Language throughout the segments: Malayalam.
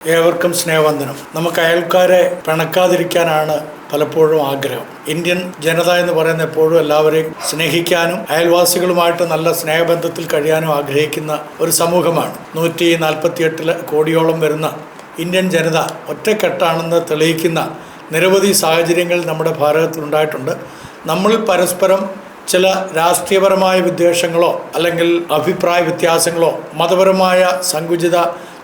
ഏവർക്കും സ്നേഹവന്ദനം. നമുക്ക് അയൽക്കാരെ പിണക്കാതിരിക്കാനാണ് പലപ്പോഴും ആഗ്രഹം. ഇന്ത്യൻ ജനത എന്ന് പറയുന്ന എപ്പോഴും എല്ലാവരെയും സ്നേഹിക്കാനും അയൽവാസികളുമായിട്ട് നല്ല സ്നേഹബന്ധത്തിൽ കഴിയാനും ആഗ്രഹിക്കുന്ന ഒരു സമൂഹമാണ്. 148 കോടിയോളം വരുന്ന ഇന്ത്യൻ ജനത ഒറ്റക്കെട്ടാണെന്ന് തെളിയിക്കുന്ന നിരവധി സാഹചര്യങ്ങൾ നമ്മുടെ ഭാരതത്തിലുണ്ടായിട്ടുണ്ട്. നമ്മൾ പരസ്പരം ചില രാഷ്ട്രീയപരമായ വിദ്വേഷങ്ങളോ അല്ലെങ്കിൽ അഭിപ്രായ വ്യത്യാസങ്ങളോ മതപരമായ സങ്കുചിത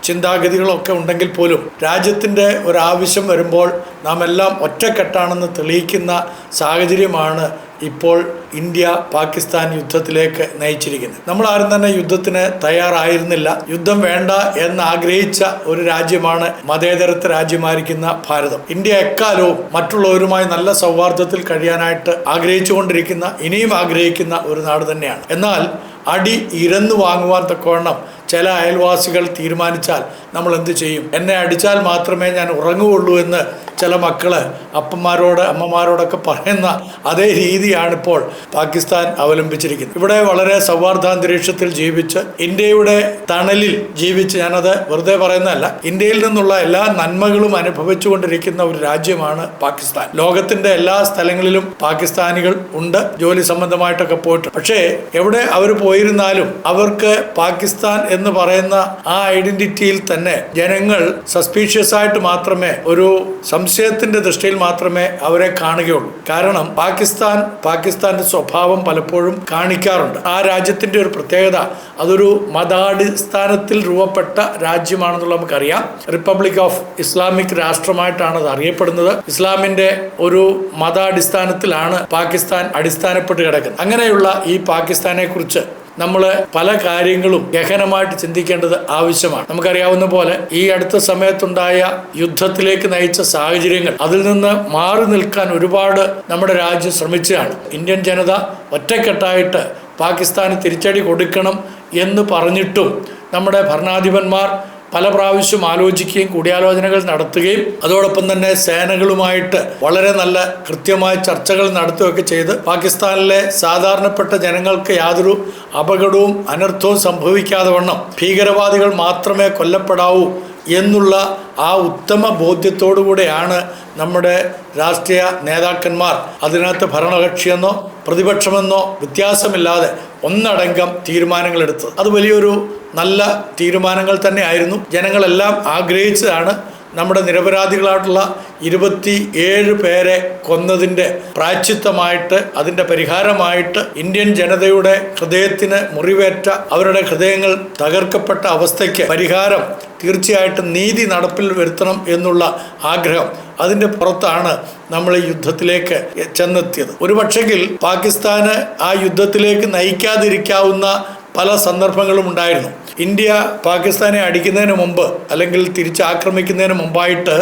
ചിന്താഗതികളൊക്കെ ഉണ്ടെങ്കിൽ പോലും രാജ്യത്തിൻ്റെ ഒരാവശ്യം വരുമ്പോൾ നാം എല്ലാം ഒറ്റക്കെട്ടാണെന്ന് തെളിയിക്കുന്ന സാഹചര്യമാണ് ഇപ്പോൾ ഇന്ത്യ പാകിസ്ഥാൻ യുദ്ധത്തിലേക്ക് നയിച്ചിരിക്കുന്നത്. നമ്മൾ ആരും തന്നെ യുദ്ധത്തിന് തയ്യാറായിരുന്നില്ല. യുദ്ധം വേണ്ട എന്ന് ആഗ്രഹിച്ച ഒരു രാജ്യമാണ് മതേതരത്വ രാജ്യമായിരിക്കുന്ന ഭാരതം. ഇന്ത്യ എക്കാലവും മറ്റുള്ളവരുമായി നല്ല സൗഹാർദ്ദത്തിൽ കഴിയാനായിട്ട് ആഗ്രഹിച്ചുകൊണ്ടിരിക്കുന്ന, ഇനിയും ആഗ്രഹിക്കുന്ന ഒരു നാട് തന്നെയാണ്. എന്നാൽ അടി ഇരന്നു വാങ്ങുവാൻ തക്കവണ്ണം ചില അയൽവാസികൾ തീരുമാനിച്ചാൽ നമ്മൾ എന്ത് ചെയ്യും? എന്നെ അടിച്ചാൽ മാത്രമേ ഞാൻ ഉറങ്ങുകയുള്ളൂ എന്ന് ചില മക്കള് അപ്പന്മാരോട് അമ്മമാരോടൊക്കെ പറയുന്ന അതേ രീതിയാണിപ്പോൾ പാകിസ്ഥാൻ അവലംബിച്ചിരിക്കുന്നത്. ഇവിടെ വളരെ സൗഹാർദ്ദാന്തരീക്ഷത്തിൽ ജീവിച്ച് ഇന്ത്യയുടെ തണലിൽ ജീവിച്ച്, ഞാനത് വെറുതെ പറയുന്നതല്ല, ഇന്ത്യയിൽ നിന്നുള്ള എല്ലാ നന്മകളും അനുഭവിച്ചുകൊണ്ടിരിക്കുന്ന ഒരു രാജ്യമാണ് പാകിസ്ഥാൻ. ലോകത്തിന്റെ എല്ലാ സ്ഥലങ്ങളിലും പാകിസ്ഥാനികൾ ഉണ്ട്, ജോലി സംബന്ധമായിട്ടൊക്കെ പോയിട്ട്. പക്ഷേ എവിടെ അവർ പോയിരുന്നാലും അവർക്ക് പാകിസ്ഥാൻ എന്ന് പറയുന്ന ആ ഐഡന്റിറ്റിയിൽ തന്നെ ജനങ്ങൾ സസ്പീഷ്യസ് ആയിട്ട് മാത്രമേ, ഒരു സംശയത്തിന്റെ ദൃഷ്ടിയിൽ മാത്രമേ അവരെ കാണുകയുള്ളൂ. കാരണം പാകിസ്ഥാന്റെ സ്വഭാവം പലപ്പോഴും കാണിക്കാറുണ്ട്. ആ രാജ്യത്തിന്റെ ഒരു പ്രത്യേകത, അതൊരു മതാടിസ്ഥാനത്തിൽ രൂപപ്പെട്ട രാജ്യമാണെന്നുള്ള നമുക്കറിയാം. റിപ്പബ്ലിക് ഓഫ് ഇസ്ലാമിക് രാഷ്ട്രമായിട്ടാണ് അത് അറിയപ്പെടുന്നത്. ഇസ്ലാമിന്റെ ഒരു മതാടിസ്ഥാനത്തിലാണ് പാകിസ്ഥാൻ അടിസ്ഥാനപ്പെട്ട് കിടക്കുന്നത്. അങ്ങനെയുള്ള ഈ പാകിസ്ഥാനെ കുറിച്ച് നമ്മൾ പല കാര്യങ്ങളും ഗഹനമായിട്ട് ചിന്തിക്കേണ്ടത് ആവശ്യമാണ്. നമുക്കറിയാവുന്ന പോലെ ഈ അടുത്ത സമയത്തുണ്ടായ യുദ്ധത്തിലേക്ക് നയിച്ച സാഹചര്യങ്ങൾ, അതിൽ നിന്ന് മാറി നിൽക്കാൻ ഒരുപാട് നമ്മുടെ രാജ്യം ശ്രമിച്ചതാണ്. ഇന്ത്യൻ ജനത ഒറ്റക്കെട്ടായിട്ട് പാകിസ്ഥാന് തിരിച്ചടി കൊടുക്കണം എന്ന് പറഞ്ഞിട്ടും നമ്മുടെ ഭരണാധിപന്മാർ പല പ്രാവശ്യം ആലോചിക്കുകയും കൂടിയാലോചനകൾ നടത്തുകയും അതോടൊപ്പം തന്നെ സേനകളുമായിട്ട് വളരെ നല്ല കൃത്യമായ ചർച്ചകൾ നടത്തുകയൊക്കെ ചെയ്ത് പാകിസ്ഥാനിലെ സാധാരണപ്പെട്ട ജനങ്ങൾക്ക് യാതൊരു അപകടവും അനർത്ഥവും സംഭവിക്കാതെ വണ്ണം ഭീകരവാദികൾ മാത്രമേ കൊല്ലപ്പെടാവൂ എന്നുള്ള ആ ഉത്തമ ബോധ്യത്തോടുകൂടെയാണ് നമ്മുടെ രാഷ്ട്രീയ നേതാക്കന്മാർ, അതിനകത്ത് ഭരണകക്ഷിയെന്നോ പ്രതിപക്ഷമെന്നോ വ്യത്യാസമില്ലാതെ ഒന്നടങ്കം തീരുമാനങ്ങൾ എടുത്തത്. അത് വലിയൊരു നല്ല തീരുമാനങ്ങൾ തന്നെ ആയിരുന്നു. ജനങ്ങളെല്ലാം ആഗ്രഹിച്ചതാണ്. നമ്മുടെ നിരപരാധികളായിട്ടുള്ള 27 പേരെ കൊന്നതിൻ്റെ പ്രായശ്ചിത്തമായിട്ട്, അതിൻ്റെ പരിഹാരമായിട്ട് ഇന്ത്യൻ ജനതയുടെ ഹൃദയത്തിന് മുറിവേറ്റ, അവരുടെ ഹൃദയങ്ങൾ തകർക്കപ്പെട്ട അവസ്ഥയ്ക്ക് പരിഹാരം, തീർച്ചയായിട്ടും നീതി നടപ്പിൽ വരുത്തണം എന്നുള്ള ആഗ്രഹം, അതിൻ്റെ പുറത്താണ് നമ്മൾ ഈ യുദ്ധത്തിലേക്ക് ചെന്നെത്തിയത്. ഒരുപക്ഷെങ്കിൽ പാകിസ്ഥാന് ആ യുദ്ധത്തിലേക്ക് നയിക്കാതിരിക്കാവുന്ന പല സന്ദർഭങ്ങളും ഉണ്ടായിരുന്നു. ഇന്ത്യ പാകിസ്ഥാനെ അടിക്കുന്നതിന് മുമ്പ് അല്ലെങ്കിൽ തിരിച്ചാക്രമിക്കുന്നതിന് മുമ്പായിട്ട്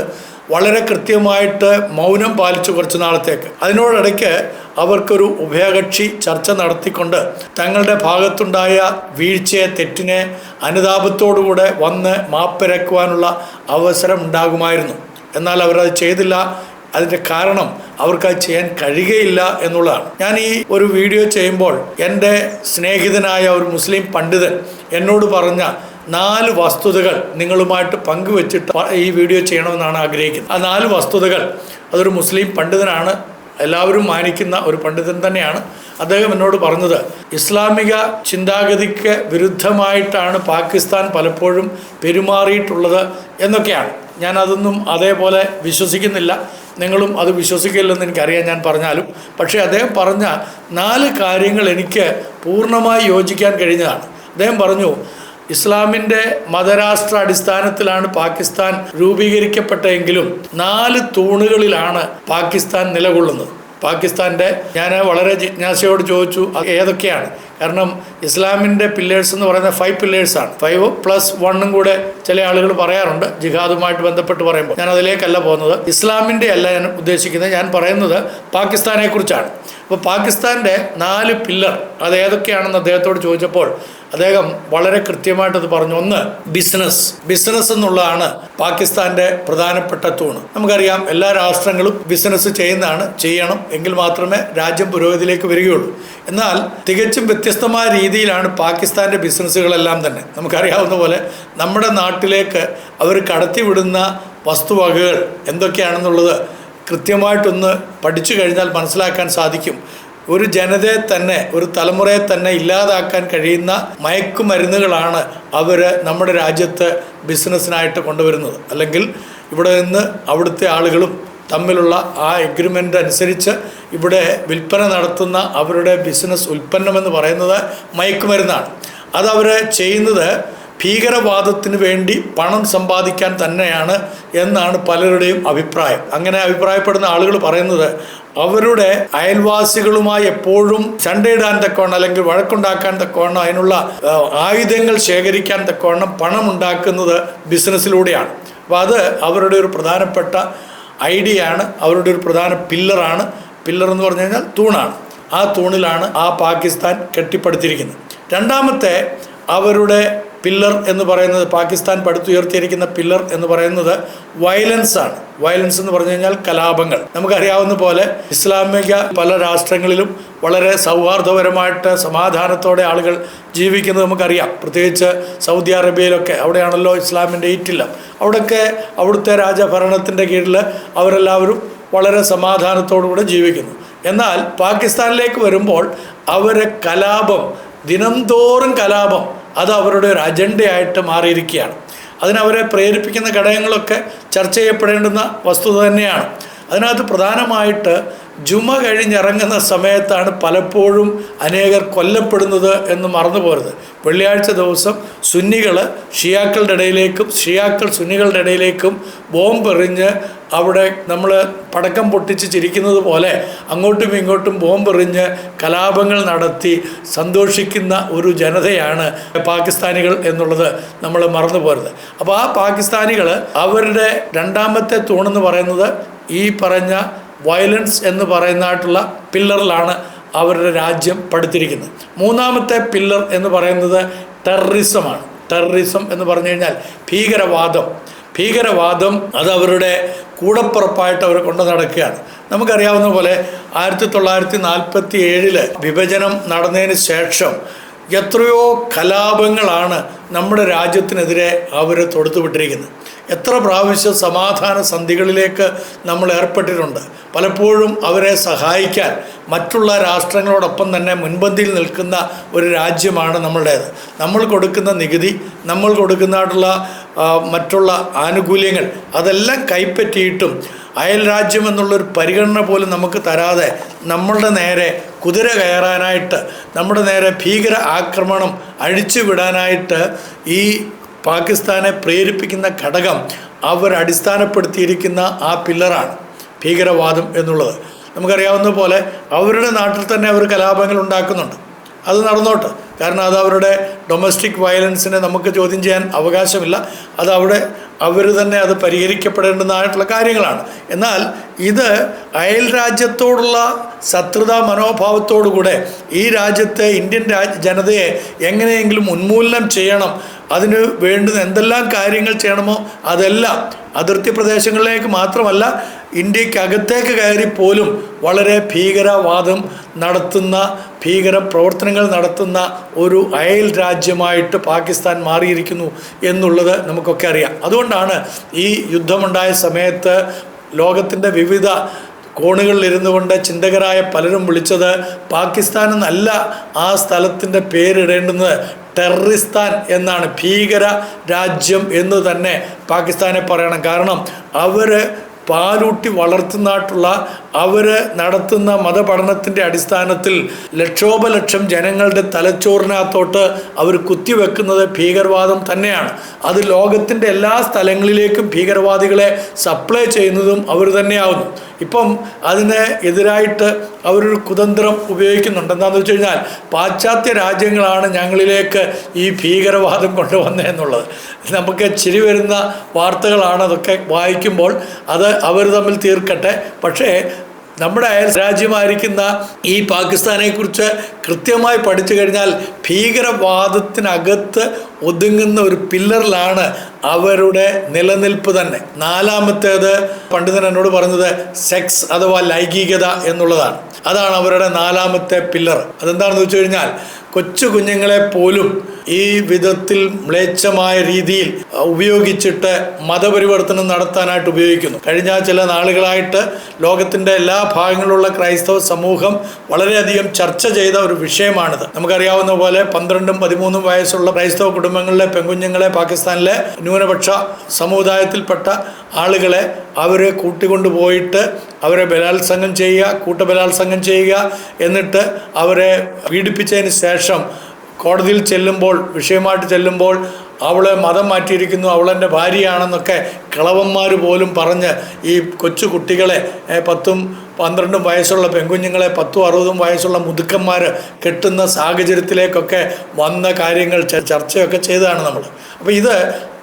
വളരെ കൃത്യമായിട്ട് മൗനം പാലിച്ചു കുറച്ചു നാളത്തേക്ക്. അതിനോടിടയ്ക്ക് അവർക്കൊരു ഉഭയകക്ഷി ചർച്ച നടത്തിക്കൊണ്ട് തങ്ങളുടെ ഭാഗത്തുണ്ടായ വീഴ്ചയെ, തെറ്റിനെ അനുതാപത്തോടുകൂടെ വന്ന് മാപ്പിരക്കുവാനുള്ള അവസരം ഉണ്ടാകുമായിരുന്നു. എന്നാൽ അവരത് ചെയ്തില്ല. അതിൻ്റെ കാരണം അവർക്കത് ചെയ്യാൻ കഴിയുകയില്ല എന്നുള്ളതാണ്. ഞാൻ ഈ ഒരു വീഡിയോ ചെയ്യുമ്പോൾ എൻ്റെ സ്നേഹിതനായ ഒരു മുസ്ലിം പണ്ഡിതൻ എന്നോട് പറഞ്ഞ 4 വസ്തുതകൾ നിങ്ങളുമായിട്ട് പങ്കുവെച്ചിട്ട് ഈ വീഡിയോ ചെയ്യണമെന്നാണ് ആഗ്രഹിക്കുന്നത്. ആ 4 വസ്തുതകൾ, അതൊരു മുസ്ലിം പണ്ഡിതനാണ്, എല്ലാവരും മാനിക്കുന്ന ഒരു പണ്ഡിതൻ തന്നെയാണ്. അദ്ദേഹം എന്നോട് പറഞ്ഞത്, ഇസ്ലാമിക ചിന്താഗതിക്ക് വിരുദ്ധമായിട്ടാണ് പാകിസ്ഥാൻ പലപ്പോഴും പെരുമാറിയിട്ടുള്ളത് എന്നൊക്കെയാണ്. ഞാൻ അതൊന്നും അതേപോലെ വിശ്വസിക്കുന്നില്ല, നിങ്ങളും അത് വിശ്വസിക്കില്ലെന്ന് എനിക്കറിയാം ഞാൻ പറഞ്ഞാലും. പക്ഷേ അദ്ദേഹം പറഞ്ഞ 4 കാര്യങ്ങൾ എനിക്ക് പൂർണ്ണമായി യോജിക്കാൻ കഴിഞ്ഞതാണ്. അദ്ദേഹം പറഞ്ഞു, ഇസ്ലാമിൻ്റെ മതരാഷ്ട്ര അടിസ്ഥാനത്തിലാണ് പാകിസ്ഥാൻ രൂപീകരിക്കപ്പെട്ടെങ്കിലും 4 തൂണുകളിലാണ് പാകിസ്ഥാൻ നിലകൊള്ളുന്നത്. പാകിസ്ഥാൻ്റെ, ഞാൻ വളരെ ജിജ്ഞാസയോട് ചോദിച്ചു ഏതൊക്കെയാണ്. കാരണം ഇസ്ലാമിൻ്റെ പില്ലേഴ്സ് എന്ന് പറയുന്ന 5 പില്ലേഴ്സാണ്. 5+1 കൂടെ ചില ആളുകൾ പറയാറുണ്ട് ജിഹാദുമായിട്ട് ബന്ധപ്പെട്ട് പറയുമ്പോൾ. ഞാൻ അതിലേക്കല്ല പോകുന്നത്, ഇസ്ലാമിൻ്റെ അല്ല ഞാൻ ഉദ്ദേശിക്കുന്നത്. ഞാൻ പറയുന്നത് പാകിസ്ഥാനെ കുറിച്ചാണ്. അപ്പോൾ പാകിസ്ഥാൻ്റെ 4 പില്ലർ അത് ഏതൊക്കെയാണെന്ന് അദ്ദേഹത്തോട് ചോദിച്ചപ്പോൾ അദ്ദേഹം വളരെ കൃത്യമായിട്ടത് പറഞ്ഞു. ഒന്ന്, ബിസിനസ് എന്നുള്ളതാണ് പാകിസ്ഥാൻ്റെ പ്രധാനപ്പെട്ട തൂണ്. നമുക്കറിയാം എല്ലാ രാഷ്ട്രങ്ങളും ബിസിനസ് ചെയ്യണം എങ്കിൽ മാത്രമേ രാജ്യം പുരോഗതിയിലേക്ക് വരികയുള്ളൂ. എന്നാൽ തികച്ചും വ്യത്യസ്തമായ രീതിയിലാണ് പാകിസ്ഥാൻ്റെ ബിസിനസ്സുകളെല്ലാം തന്നെ. നമുക്കറിയാവുന്ന പോലെ നമ്മുടെ നാട്ടിലേക്ക് അവർ കടത്തിവിടുന്ന വസ്തുവകകൾ എന്തൊക്കെയാണെന്നുള്ളത് കൃത്യമായിട്ടൊന്ന് പഠിച്ചു കഴിഞ്ഞാൽ മനസ്സിലാക്കാൻ സാധിക്കും. ഒരു ജനതയെ തന്നെ, ഒരു തലമുറയെ തന്നെ ഇല്ലാതാക്കാൻ കഴിയുന്ന മയക്കുമരുന്നുകളാണ് അവർ നമ്മുടെ രാജ്യത്ത് ബിസിനസ്സിനായിട്ട് കൊണ്ടുവരുന്നത്. അല്ലെങ്കിൽ ഇവിടെ നിന്ന് അവിടുത്തെ ആളുകളും തമ്മിലുള്ള ആ എഗ്രിമെൻ്റ് അനുസരിച്ച് ഇവിടെ വിൽപ്പന നടത്തുന്ന അവരുടെ ബിസിനസ് ഉൽപ്പന്നമെന്ന് പറയുന്നത് മയക്കുമരുന്നാണ്. അതവർ ചെയ്യുന്നത് ഭീകരവാദത്തിന് വേണ്ടി പണം സമ്പാദിക്കാൻ തന്നെയാണ് എന്നാണ് പലരുടെയും അഭിപ്രായം. അങ്ങനെ അഭിപ്രായപ്പെടുന്ന ആളുകൾ പറയുന്നത് അവരുടെ അയൽവാസികളുമായി എപ്പോഴും ചണ്ടയിടാൻ തക്കവണ്ണം അല്ലെങ്കിൽ വഴക്കുണ്ടാക്കാൻ തക്കവണ്ണം അതിനുള്ള ആയുധങ്ങൾ ശേഖരിക്കാൻ തക്കവണ്ണം പണം ഉണ്ടാക്കുന്നത് ബിസിനസ്സിലൂടെയാണ്. അപ്പോൾ അത് അവരുടെ ഒരു പ്രധാനപ്പെട്ട ഐഡിയയാണ്, അവരുടെ ഒരു പ്രധാന പില്ലറാണ്. പില്ലർ എന്ന് പറഞ്ഞു കഴിഞ്ഞാൽ തൂണാണ്. ആ തൂണിലാണ് ആ പാകിസ്ഥാൻ കെട്ടിപ്പടുത്തിരിക്കുന്നത്. രണ്ടാമത്തെ അവരുടെ പില്ലർ എന്ന് പറയുന്നത്, പാകിസ്ഥാൻ പടുത്തുയർത്തിയിരിക്കുന്ന പില്ലർ എന്ന് പറയുന്നത് വയലൻസ് ആണ്. വയലൻസ് എന്ന് പറഞ്ഞു കഴിഞ്ഞാൽ കലാപങ്ങൾ. നമുക്കറിയാവുന്ന പോലെ ഇസ്ലാമിക പല രാഷ്ട്രങ്ങളിലും വളരെ സൗഹാർദ്ദപരമായിട്ട് സമാധാനത്തോടെ ആളുകൾ ജീവിക്കുന്നത് നമുക്കറിയാം. പ്രത്യേകിച്ച് സൗദി അറേബ്യയിലൊക്കെ, അവിടെയാണല്ലോ ഇസ്ലാമിൻ്റെ ഈറ്റില്ലം. അവിടെയൊക്കെ അവിടുത്തെ രാജഭരണത്തിൻ്റെ കീഴിൽ അവരെല്ലാവരും വളരെ സമാധാനത്തോടുകൂടെ ജീവിക്കുന്നു. എന്നാൽ പാകിസ്ഥാനിലേക്ക് വരുമ്പോൾ അവരെ ദിനംതോറും കലാപം അത് അവരുടെ ഒരു അജണ്ടയായിട്ട് മാറിയിരിക്കുകയാണ്. അതിനവരെ പ്രേരിപ്പിക്കുന്ന ഘടകങ്ങളൊക്കെ ചർച്ച ചെയ്യപ്പെടേണ്ടുന്ന വസ്തുത തന്നെയാണ്. അതിനകത്ത് പ്രധാനമായിട്ട് ജുമ കഴിഞ്ഞിറങ്ങുന്ന സമയത്താണ് പലപ്പോഴും അനേകർ കൊല്ലപ്പെടുന്നത് എന്ന് മറന്നു പോരുത്. വെള്ളിയാഴ്ച ദിവസം സുന്നികൾ ഷിയാക്കളുടെ ഇടയിലേക്കും ഷിയാക്കൾ സുന്നികളുടെ ഇടയിലേക്കും ബോംബെറിഞ്ഞ് അവിടെ നമ്മൾ പടക്കം പൊട്ടിച്ച് ചിരിക്കുന്നത് പോലെ അങ്ങോട്ടും ഇങ്ങോട്ടും ബോംബെറിഞ്ഞ് കലാപങ്ങൾ നടത്തി സന്തോഷിക്കുന്ന ഒരു ജനതയാണ് പാകിസ്ഥാനികൾ എന്നുള്ളത് നമ്മൾ മറന്നു പോരുത്. അപ്പോൾ ആ പാകിസ്ഥാനികൾ അവരുടെ രണ്ടാമത്തെ തൂണെന്ന് പറയുന്നത് ഈ പറഞ്ഞ വയലൻസ് എന്ന് പറയുന്നതായിട്ടുള്ള പില്ലറിലാണ് അവരുടെ രാജ്യം പടുത്തിരിക്കുന്നത്. മൂന്നാമത്തെ പില്ലർ എന്ന് പറയുന്നത് ടെററിസമാണ്. ടെററിസം എന്ന് പറഞ്ഞു കഴിഞ്ഞാൽ ഭീകരവാദം അത് അവരുടെ കൂടപ്പുറപ്പായിട്ട് അവർ കൊണ്ടു നടക്കുകയാണ്. നമുക്കറിയാവുന്ന പോലെ 1947 വിഭജനം നടന്നതിന് ശേഷം എത്രയോ കലാപങ്ങളാണ് നമ്മുടെ രാജ്യത്തിനെതിരെ അവർ തൊടുത്തുവിട്ടിരിക്കുന്നത്. എത്ര പ്രാവശ്യം സമാധാന സന്ധികളിലേക്ക് നമ്മൾ ഏർപ്പെട്ടിട്ടുണ്ട്. പലപ്പോഴും അവരെ സഹായിക്കാൻ മറ്റുള്ള രാഷ്ട്രങ്ങളോടൊപ്പം തന്നെ മുൻപന്തിയിൽ നിൽക്കുന്ന ഒരു രാജ്യമാണ് നമ്മളുടേത്. നമ്മൾ കൊടുക്കുന്ന നികുതി, നമ്മൾ കൊടുക്കുന്നതായിട്ടുള്ള മറ്റുള്ള ആനുകൂല്യങ്ങൾ അതെല്ലാം കൈപ്പറ്റിയിട്ടും അയൽ രാജ്യം എന്നുള്ളൊരു പരിഗണന പോലും നമുക്ക് തരാതെ നമ്മളുടെ നേരെ കുതിര കയറാനായിട്ട്, നമ്മുടെ നേരെ ഭീകര ആക്രമണം അഴിച്ചു വിടാനായിട്ട് ഈ പാകിസ്ഥാനെ പ്രേരിപ്പിക്കുന്ന ഘടകം അവർ അടിസ്ഥാനപ്പെടുത്തിയിരിക്കുന്ന ആ പില്ലറാണ് ഭീകരവാദം എന്നുള്ളത്. നമുക്കറിയാവുന്ന പോലെ അവരുടെ നാട്ടിൽ തന്നെ അവർ കലാപങ്ങൾ ഉണ്ടാക്കുന്നുണ്ട്. അത് നടന്നോട്ട്, കാരണം അത് അവരുടെ ഡൊമസ്റ്റിക് വയലൻസിനെ നമുക്ക് ചോദ്യം ചെയ്യാൻ അവകാശമില്ല. അത് അവർ തന്നെ അത് പരിഹരിക്കപ്പെടേണ്ടതായിട്ടുള്ള കാര്യങ്ങളാണ്. എന്നാൽ ഇത് അയൽ രാജ്യത്തോടുള്ള ശത്രുതാ മനോഭാവത്തോടുകൂടെ ഈ രാജ്യത്തെ ഇന്ത്യൻ ജനതയെ എങ്ങനെയെങ്കിലും ഉന്മൂലനം ചെയ്യണം, അതിന് വേണ്ടുന്ന എന്തെല്ലാം കാര്യങ്ങൾ ചെയ്യണമോ അതെല്ലാം അതിർത്തി പ്രദേശങ്ങളിലേക്ക് മാത്രമല്ല ഇന്ത്യക്കകത്തേക്ക് കയറിപ്പോലും വളരെ ഭീകരവാദം നടത്തുന്ന, ഭീകര പ്രവർത്തനങ്ങൾ നടത്തുന്ന ഒരു അയൽ രാജ്യമായിട്ട് പാകിസ്ഥാൻ മാറിയിരിക്കുന്നു എന്നുള്ളത് നമുക്കൊക്കെ അറിയാം. അതുകൊണ്ടാണ് ഈ യുദ്ധമുണ്ടായ സമയത്ത് ലോകത്തിൻ്റെ വിവിധ കോണുകളിലിരുന്നു കൊണ്ട് ചിന്തകരായ പലരും വിളിച്ചത് പാകിസ്ഥാൻ എന്നല്ല ആ സ്ഥലത്തിൻ്റെ പേരിടേണ്ടുന്നത് ടെററിസ്ഥാൻ എന്നാണ്. ഭീകര രാജ്യം എന്ന് തന്നെ പാകിസ്ഥാനെ പറയണം. കാരണം അവർ പാലൂട്ടി വളർത്തുന്നതായിട്ടുള്ള അവർ നടത്തുന്ന മതപഠനത്തിൻ്റെ അടിസ്ഥാനത്തിൽ ലക്ഷോപലക്ഷം ജനങ്ങളുടെ തലച്ചോറിനകത്തോട്ട് അവർ കുത്തിവെക്കുന്നത് ഭീകരവാദം തന്നെയാണ്. അത് ലോകത്തിൻ്റെ എല്ലാ സ്ഥലങ്ങളിലേക്കും ഭീകരവാദികളെ സപ്ലൈ ചെയ്യുന്നതും അവർ തന്നെയാവുന്നു. ഇപ്പം അതിന് എതിരായിട്ട് അവരൊരു കുതന്ത്രം ഉപയോഗിക്കുന്നുണ്ട്. എന്താണെന്ന് വെച്ച് കഴിഞ്ഞാൽ പാശ്ചാത്യ രാജ്യങ്ങളാണ് ഞങ്ങളിലേക്ക് ഈ ഭീകരവാദം കൊണ്ടുവന്നതെന്നുള്ളത്. നമുക്ക് ചിരി വരുന്ന വാർത്തകളാണ് അതൊക്കെ വായിക്കുമ്പോൾ. അത് അവർ തമ്മിൽ തീർക്കട്ടെ. പക്ഷേ നമ്മുടെ അയൽ രാജ്യമായിരിക്കുന്ന ഈ പാകിസ്ഥാനെ കുറിച്ച് കൃത്യമായി പഠിച്ചു കഴിഞ്ഞാൽ ഭീകരവാദത്തിനകത്ത് ഒതുങ്ങുന്ന ഒരു പില്ലറിലാണ് അവരുടെ നിലനിൽപ്പ് തന്നെ. നാലാമത്തേത് പണ്ഡിതൻ എന്നോട് പറഞ്ഞത് സെക്സ് അഥവാ ലൈംഗികത എന്നുള്ളതാണ്. അതാണ് അവരുടെ നാലാമത്തെ പില്ലർ. അതെന്താണെന്ന് വെച്ച് കഴിഞ്ഞാൽ കൊച്ചു കുഞ്ഞുങ്ങളെ പോലും ഈ വിധത്തിൽ മ്ലേച്ഛമായ രീതിയിൽ ഉപയോഗിച്ചിട്ട് മതപരിവർത്തനം നടത്താനായിട്ട് ഉപയോഗിക്കുന്നു. കഴിഞ്ഞ ചില നാളുകളായിട്ട് ലോകത്തിൻ്റെ എല്ലാ ഭാഗങ്ങളിലുള്ള ക്രൈസ്തവ സമൂഹം വളരെയധികം ചർച്ച ചെയ്ത ഒരു വിഷയമാണിത്. നമുക്കറിയാവുന്ന പോലെ 12-13 വയസ്സുള്ള ക്രൈസ്തവ കുടുംബങ്ങളിലെ പെൺകുഞ്ഞുങ്ങളെ പാകിസ്ഥാനിലെ ന്യൂനപക്ഷ സമുദായത്തിൽപ്പെട്ട ആളുകളെ അവരെ കൂട്ടിക്കൊണ്ടുപോയിട്ട് അവരെ ബലാത്സംഗം ചെയ്യുക, കൂട്ടബലാത്സംഗം ചെയ്യുക, എന്നിട്ട് അവരെ പീഡിപ്പിച്ചതിന് ശേഷം കോടതിയിൽ ചെല്ലുമ്പോൾ, വിഷയമായിട്ട് ചെല്ലുമ്പോൾ അവളെ മതം മാറ്റിയിരിക്കുന്നു, അവളെൻ്റെ ഭാര്യയാണെന്നൊക്കെ കിളവന്മാർ പോലും പറഞ്ഞ് ഈ കൊച്ചു കുട്ടികളെ 10-12 വയസ്സുള്ള പെൺകുഞ്ഞുങ്ങളെ 10-60 വയസ്സുള്ള മുതുക്കന്മാർ കെട്ടുന്ന സാഹചര്യത്തിലേക്കൊക്കെ വന്ന കാര്യങ്ങൾ ചർച്ചയൊക്കെ ചെയ്തതാണ് നമ്മൾ. അപ്പോൾ ഇത്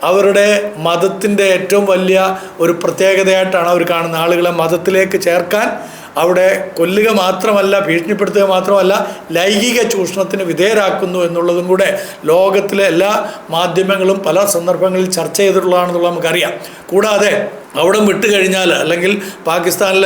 അവരുടെ മതത്തിൻ്റെ ഏറ്റവും വലിയ ഒരു പ്രത്യേകതയായിട്ടാണ് അവർ കാണുന്ന. ആളുകളെ മതത്തിലേക്ക് ചേർക്കാൻ അവിടെ കൊല്ലുക മാത്രമല്ല, ഭീഷണിപ്പെടുത്തുക മാത്രമല്ല, ലൈംഗിക ചൂഷണത്തിന് വിധേയരാക്കുന്നു എന്നുള്ളതും കൂടെ ലോകത്തിലെ എല്ലാ മാധ്യമങ്ങളും പല സന്ദർഭങ്ങളിൽ ചർച്ച ചെയ്തിട്ടുള്ളതാണെന്നുള്ളത് നമുക്കറിയാം. കൂടാതെ അവിടെ വിട്ടുകഴിഞ്ഞാൽ, അല്ലെങ്കിൽ പാകിസ്ഥാനിൽ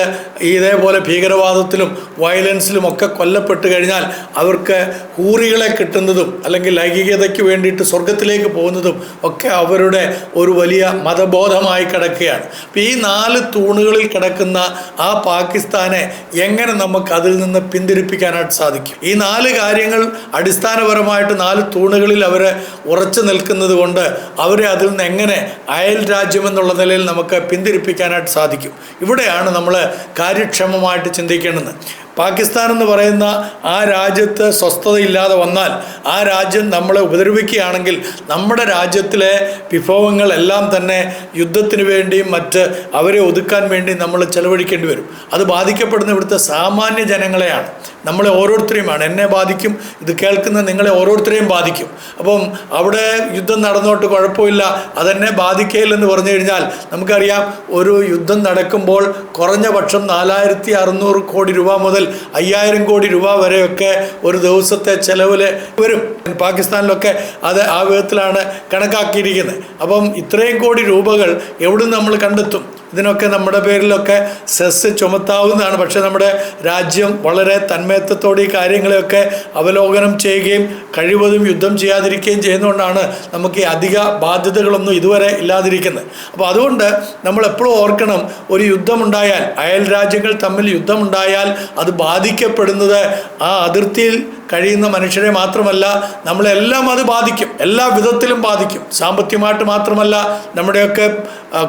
ഇതേപോലെ ഭീകരവാദത്തിലും വയലൻസിലും ഒക്കെ കൊല്ലപ്പെട്ട് കഴിഞ്ഞാൽ അവർക്ക് ഹൂറികളെ കിട്ടുന്നതും അല്ലെങ്കിൽ ലൈംഗികതയ്ക്ക് വേണ്ടിയിട്ട് സ്വർഗത്തിലേക്ക് പോകുന്നതും ഒക്കെ അവരുടെ ഒരു വലിയ മതബോധമായി കിടക്കുകയാണ്. അപ്പോൾ ഈ 4 തൂണുകളിൽ കിടക്കുന്ന ആ പാകിസ്ഥാനെ എങ്ങനെ നമുക്ക് അതിൽ നിന്ന് പിന്തിരിപ്പിക്കാനായിട്ട് സാധിക്കും? ഈ 4 കാര്യങ്ങൾ അടിസ്ഥാനപരമായിട്ട് 4 തൂണുകളിൽ അവർ ഉറച്ചു നിൽക്കുന്നത് കൊണ്ട് അവരെ അതിൽ നിന്ന് എങ്ങനെ അയൽ രാജ്യമെന്നുള്ള നിലയിൽ നമുക്ക് പിന്തിരിപ്പിക്കാനായിട്ട് സാധിക്കും? ഇവിടെയാണ് നമ്മൾ കാര്യക്ഷമമായിട്ട് ചിന്തിക്കേണ്ടത്. പാകിസ്ഥാൻ എന്ന് പറയുന്ന ആ രാജ്യത്ത് സ്വസ്ഥതയില്ലാതെ വന്നാൽ, ആ രാജ്യം നമ്മളെ ഉപദ്രവിക്കുകയാണെങ്കിൽ നമ്മുടെ രാജ്യത്തിലെ വിഭവങ്ങളെല്ലാം തന്നെ യുദ്ധത്തിന് വേണ്ടിയും മറ്റ് അവരെ ഒതുക്കാൻ വേണ്ടി നമ്മൾ ചെലവഴിക്കേണ്ടി വരും. അത് ബാധിക്കപ്പെടുന്ന ഇവിടുത്തെ സാമാന്യ ജനങ്ങളെയാണ്, നമ്മളെ ഓരോരുത്തരെയുമാണ്. എന്നെ ബാധിക്കും, ഇത് കേൾക്കുന്ന നിങ്ങളെ ഓരോരുത്തരെയും ബാധിക്കും. അപ്പം അവിടെ യുദ്ധം നടന്നോട്ട് കുഴപ്പമില്ല, അതെന്നെ ബാധിക്കുകയില്ലെന്ന് പറഞ്ഞു കഴിഞ്ഞാൽ നമുക്കറിയാം, ഒരു യുദ്ധം നടക്കുമ്പോൾ കുറഞ്ഞ പക്ഷം 4600 കോടി രൂപ മുതൽ 5000 കോടി രൂപ വരെയൊക്കെ ഒരു ദിവസത്തെ ചെലവിൽ വരും. പാകിസ്ഥാനിലൊക്കെ അത് ആ വിധത്തിലാണ് കണക്കാക്കിയിരിക്കുന്നത്. അപ്പം ഇത്രയും കോടി രൂപകൾ എവിടെ നമ്മൾ കണ്ടെത്തും? ഇതിനൊക്കെ നമ്മുടെ പേരിലൊക്കെ സെസ് ചുമത്താവുന്നതാണ്. പക്ഷേ നമ്മുടെ രാജ്യം വളരെ തന്മയത്വത്തോടെ ഈ കാര്യങ്ങളെയൊക്കെ അവലോകനം ചെയ്യുകയും കഴിവതും യുദ്ധം ചെയ്യാതിരിക്കുകയും ചെയ്യുന്നതുകൊണ്ടാണ് നമുക്ക് ഈ അധിക ബാധ്യതകളൊന്നും ഇതുവരെ ഇല്ലാതിരിക്കുന്നത്. അപ്പോൾ അതുകൊണ്ട് നമ്മൾ എപ്പോഴും ഓർക്കണം, ഒരു യുദ്ധമുണ്ടായാൽ, അയൽ രാജ്യങ്ങൾ തമ്മിൽ യുദ്ധമുണ്ടായാൽ അത് ബാധിക്കപ്പെടുന്നത് ആ അതിർത്തിയിൽ കഴിയുന്ന മനുഷ്യരെ മാത്രമല്ല, നമ്മളെല്ലാം അത് ബാധിക്കും, എല്ലാ വിധത്തിലും ബാധിക്കും. സാമ്പത്തികമായിട്ട് മാത്രമല്ല, നമ്മുടെയൊക്കെ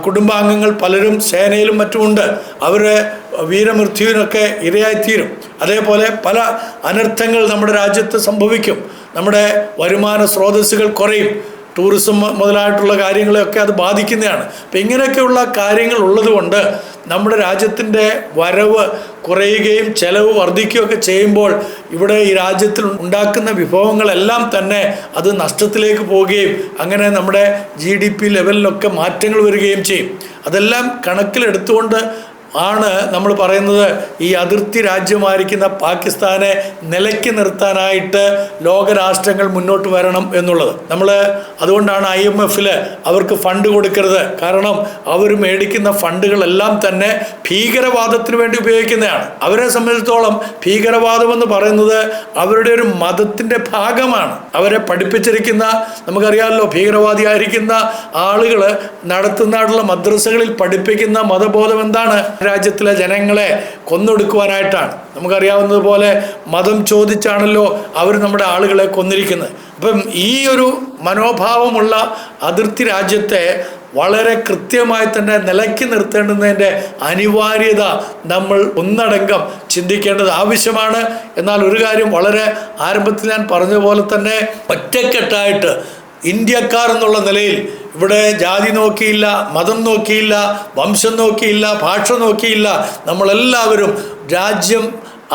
കുടുംബാംഗങ്ങൾ പലരും സേനയിലും മറ്റുമുണ്ട്, അവരെ വീരമൃത്യുവിനൊക്കെ ഇരയായിത്തീരും. അതേപോലെ പല അനർത്ഥങ്ങൾ നമ്മുടെ രാജ്യത്ത് സംഭവിക്കും. നമ്മുടെ വരുമാന സ്രോതസ്സുകൾ കുറയും, ടൂറിസം മുതലായിട്ടുള്ള കാര്യങ്ങളെയൊക്കെ അത് ബാധിക്കുന്നതാണ്. അപ്പം ഇങ്ങനെയൊക്കെയുള്ള കാര്യങ്ങൾ ഉള്ളതുകൊണ്ട് നമ്മുടെ രാജ്യത്തിൻ്റെ വരവ് കുറയുകയും ചെലവ് വർദ്ധിക്കുകയൊക്കെ ചെയ്യുമ്പോൾ ഇവിടെ ഈ രാജ്യത്തിൽ ഉണ്ടാക്കുന്ന വിഭവങ്ങളെല്ലാം തന്നെ അത് നഷ്ടത്തിലേക്ക് പോവുകയും അങ്ങനെ നമ്മുടെ GDP ലെവലിലൊക്കെ മാറ്റങ്ങൾ വരികയും ചെയ്യും. അതെല്ലാം കണക്കിലെടുത്തുകൊണ്ട് ആണ് നമ്മൾ പറയുന്നത് ഈ അതിർത്തി രാജ്യമായിരിക്കുന്ന പാകിസ്ഥാനെ നിലയ്ക്ക് നിർത്താനായിട്ട് ലോകരാഷ്ട്രങ്ങൾ മുന്നോട്ട് വരണം എന്നുള്ളത്. നമ്മൾ അതുകൊണ്ടാണ് IMF-ൽ അവർക്ക് ഫണ്ട് കൊടുക്കരുത്. കാരണം അവർ മേടിക്കുന്ന ഫണ്ടുകളെല്ലാം തന്നെ ഭീകരവാദത്തിന് വേണ്ടി ഉപയോഗിക്കുന്നതാണ്. അവരെ സംബന്ധിച്ചിടത്തോളം ഭീകരവാദം എന്ന് പറയുന്നത് അവരുടെ ഒരു മതത്തിൻ്റെ ഭാഗമാണ്. അവരെ പഠിപ്പിച്ചിരിക്കുന്ന, നമുക്കറിയാമല്ലോ, ഭീകരവാദിയായിരിക്കുന്ന ആളുകൾ നടത്തുന്നതായിട്ടുള്ള മദ്രസകളിൽ പഠിപ്പിക്കുന്ന മതബോധം എന്താണ്? രാജ്യത്തിലെ ജനങ്ങളെ കൊന്നൊടുക്കുവാനായിട്ടാണ്. നമുക്കറിയാവുന്നതുപോലെ മതം ചോദിച്ചാണല്ലോ അവർ നമ്മുടെ ആളുകളെ കൊന്നിരിക്കുന്നത്. അപ്പം ഈ ഒരു മനോഭാവമുള്ള അതിർത്തി രാജ്യത്തെ വളരെ കൃത്യമായി തന്നെ നിലയ്ക്ക് നിർത്തേണ്ടുന്നതിൻ്റെ അനിവാര്യത നമ്മൾ ഒന്നടങ്കം ചിന്തിക്കേണ്ടത് ആവശ്യമാണ്. എന്നാൽ ഒരു കാര്യം വളരെ ആരംഭത്തിൽ ഞാൻ പറഞ്ഞ പോലെ തന്നെ ഒറ്റക്കെട്ടായിട്ട് ഇന്ത്യക്കാർ എന്നുള്ള നിലയിൽ ഇവിടെ ജാതി നോക്കിയില്ല, മതം നോക്കിയില്ല, വംശം നോക്കിയില്ല, ഭാഷ നോക്കിയില്ല, നമ്മളെല്ലാവരും രാജ്യം,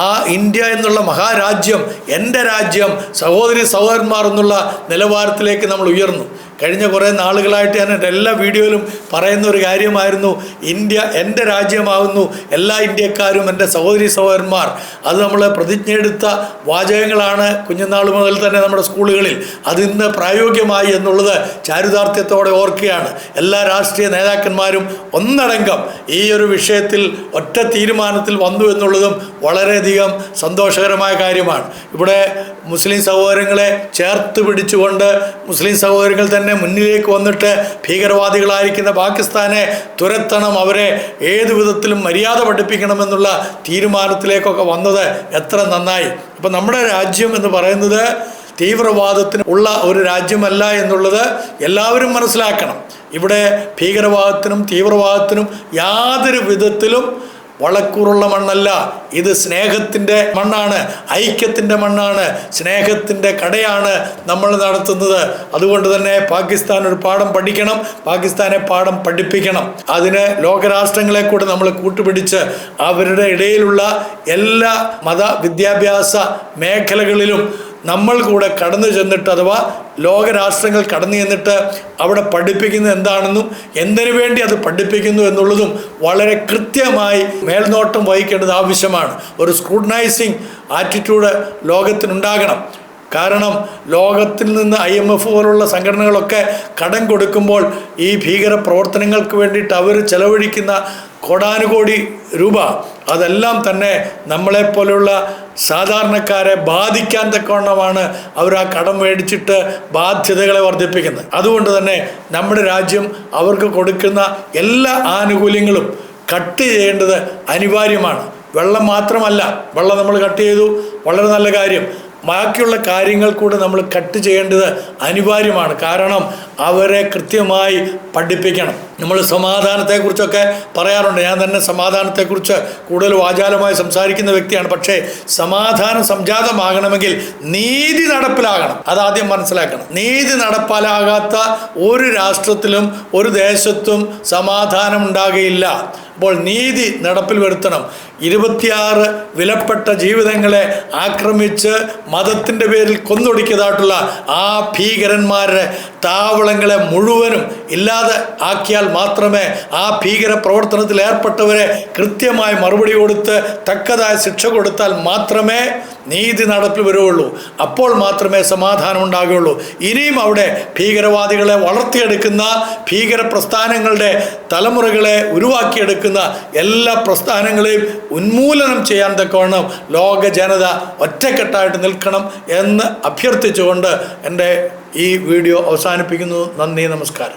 ആ ഇന്ത്യ എന്നുള്ള മഹാരാജ്യം എൻ്റെ രാജ്യം, സഹോദരി സഹോദരന്മാർ എന്നുള്ള നിലവാരത്തിലേക്ക് നമ്മൾ ഉയർന്നു. കഴിഞ്ഞ കുറേ നാളുകളായിട്ട് ഞാൻ എൻ്റെ എല്ലാ വീഡിയോയിലും പറയുന്ന ഒരു കാര്യമായിരുന്നു, ഇന്ത്യ എൻ്റെ രാജ്യമാകുന്നു, എല്ലാ ഇന്ത്യക്കാരും എൻ്റെ സഹോദരി സഹോദരന്മാർ. അത് നമ്മൾ പ്രതിജ്ഞയെടുത്ത വാചകങ്ങളാണ് കുഞ്ഞുനാൾ മുതൽ തന്നെ നമ്മുടെ സ്കൂളുകളിൽ. അതിന്ന് പ്രായോഗികമായി എന്നുള്ളത് ചാരിതാർത്ഥ്യത്തോടെ ഓർക്കുകയാണ്. എല്ലാ രാഷ്ട്രീയ നേതാക്കന്മാരും ഒന്നടങ്കം ഈ ഒരു വിഷയത്തിൽ ഒറ്റ തീരുമാനത്തിൽ വന്നു എന്നുള്ളതും വളരെയധികം സന്തോഷകരമായ കാര്യമാണ്. ഇവിടെ മുസ്ലിം സഹോദരങ്ങളെ ചേർത്ത് പിടിച്ചുകൊണ്ട് മുസ്ലിം സഹോദരങ്ങൾ തന്നെ മുന്നിലേക്ക് വന്നിട്ട് ഭീകരവാദികളായിരിക്കുന്ന പാകിസ്ഥാനെ തുരത്തണം, അവരെ ഏതു വിധത്തിലും മര്യാദ പഠിപ്പിക്കണമെന്നുള്ള തീരുമാനത്തിലേക്കൊക്കെ വന്നത് എത്ര നന്നായി. അപ്പം നമ്മുടെ രാജ്യം എന്ന് പറയുന്നത് തീവ്രവാദത്തിന് ഉള്ള ഒരു രാജ്യമല്ല എന്നുള്ളത് എല്ലാവരും മനസ്സിലാക്കണം. ഇവിടെ ഭീകരവാദത്തിനും തീവ്രവാദത്തിനും യാതൊരു വിധത്തിലും വളക്കൂറുള്ള മണ്ണല്ല. ഇത് സ്നേഹത്തിൻ്റെ മണ്ണാണ്, ഐക്യത്തിൻ്റെ മണ്ണാണ്, സ്നേഹത്തിൻ്റെ കടയാണ് നമ്മൾ നടത്തുന്നത്. അതുകൊണ്ട് തന്നെ പാകിസ്ഥാൻ ഒരു പാഠം പഠിക്കണം, പാകിസ്ഥാനെ പാഠം പഠിപ്പിക്കണം. അതിന് ലോകരാഷ്ട്രങ്ങളെ കൂടെ നമ്മൾ കൂട്ടുപിടിച്ച് അവരുടെ ഇടയിലുള്ള എല്ലാ മത വിദ്യാഭ്യാസ മേഖലകളിലും നമ്മൾ കൂടെ കടന്നു ചെന്നിട്ട്, അഥവാ ലോകരാഷ്ട്രങ്ങൾ കടന്നു ചെന്നിട്ട് അവിടെ പഠിപ്പിക്കുന്നത് എന്താണെന്നും എന്തിനു വേണ്ടി അത് പഠിപ്പിക്കുന്നു എന്നുള്ളതും വളരെ കൃത്യമായി മേൽനോട്ടം വഹിക്കേണ്ടത് ആവശ്യമാണ്. ഒരു സ്ക്രൂട്ടനൈസിങ് ആറ്റിറ്റ്യൂഡ് ലോകത്തിനുണ്ടാകണം. കാരണം ലോകത്തിൽ നിന്ന് IMF പോലുള്ള സംഘടനകളൊക്കെ കടം കൊടുക്കുമ്പോൾ ഈ ഭീകര പ്രവർത്തനങ്ങൾക്ക് വേണ്ടിയിട്ട് അവർ ചെലവഴിക്കുന്ന കോടാനുകോടി രൂപ അതെല്ലാം തന്നെ നമ്മളെപ്പോലെയുള്ള സാധാരണക്കാരെ ബാധിക്കാൻ തക്കവണ്ണമാണ് അവർ ആ കടം മേടിച്ചിട്ട് ബാധ്യതകളെ വർദ്ധിപ്പിക്കുന്നത്. അതുകൊണ്ട് തന്നെ നമ്മുടെ രാജ്യം അവർക്ക് കൊടുക്കുന്ന എല്ലാ ആനുകൂല്യങ്ങളും കട്ട് ചെയ്യേണ്ടത് അനിവാര്യമാണ്. വെള്ളം മാത്രമല്ല, വെള്ളം നമ്മൾ കട്ട് ചെയ്തു, വളരെ നല്ല കാര്യം. ബാക്കിയുള്ള കാര്യങ്ങൾ കൂടെ നമ്മൾ കട്ട് ചെയ്യേണ്ടത് അനിവാര്യമാണ്. കാരണം അവരെ കൃത്യമായി പഠിപ്പിക്കണം. നമ്മൾ സമാധാനത്തെക്കുറിച്ചൊക്കെ പറയാറുണ്ട്. ഞാൻ തന്നെ സമാധാനത്തെക്കുറിച്ച് കൂടുതൽ വാചാലമായി സംസാരിക്കുന്ന വ്യക്തിയാണ്. പക്ഷേ സമാധാനം സംജാതമാകണമെങ്കിൽ നീതി നടപ്പിലാകണം. അതാദ്യം മനസ്സിലാക്കണം. നീതി നടപ്പിലാകാത്ത ഒരു രാഷ്ട്രത്തിലും ഒരു ദേശത്തും സമാധാനം ഉണ്ടാകുകയില്ല. അപ്പോൾ നീതി നടപ്പിൽ വരുത്തണം. 26 വിലപ്പെട്ട ജീവിതങ്ങളെ ആക്രമിച്ച് മതത്തിൻ്റെ പേരിൽ കൊന്നൊടുക്കിയതായിട്ടുള്ള ആ ഭീകരന്മാരുടെ താവളങ്ങളെ മുഴുവനും ഇല്ലാതെ ആക്കിയാൽ മാത്രമേ, ആ ഭീകര പ്രവർത്തനത്തിൽ ഏർപ്പെട്ടവരെ കൃത്യമായി മറുപടി കൊടുത്ത് തക്കതായ ശിക്ഷ കൊടുത്താൽ മാത്രമേ നീതി നടപ്പിൽ വരുള്ളൂ. അപ്പോൾ മാത്രമേ സമാധാനം ഉണ്ടാകുകയുള്ളൂ. ഇനിയും അവിടെ ഭീകരവാദികളെ വളർത്തിയെടുക്കുന്ന, ഭീകര പ്രസ്ഥാനങ്ങളുടെ തലമുറകളെ ഉരുവാക്കിയെടുക്കുന്ന എല്ലാ പ്രസ്ഥാനങ്ങളെയും ഉന്മൂലനം ചെയ്യാൻ തക്കവണ്ണം ലോക ജനത ഒറ്റക്കെട്ടായിട്ട് നിൽക്കണം എന്ന് അഭ്യർത്ഥിച്ചുകൊണ്ട് എൻ്റെ ഈ വീഡിയോ അവസാനിപ്പിക്കുന്നു. നന്ദി, നമസ്കാരം.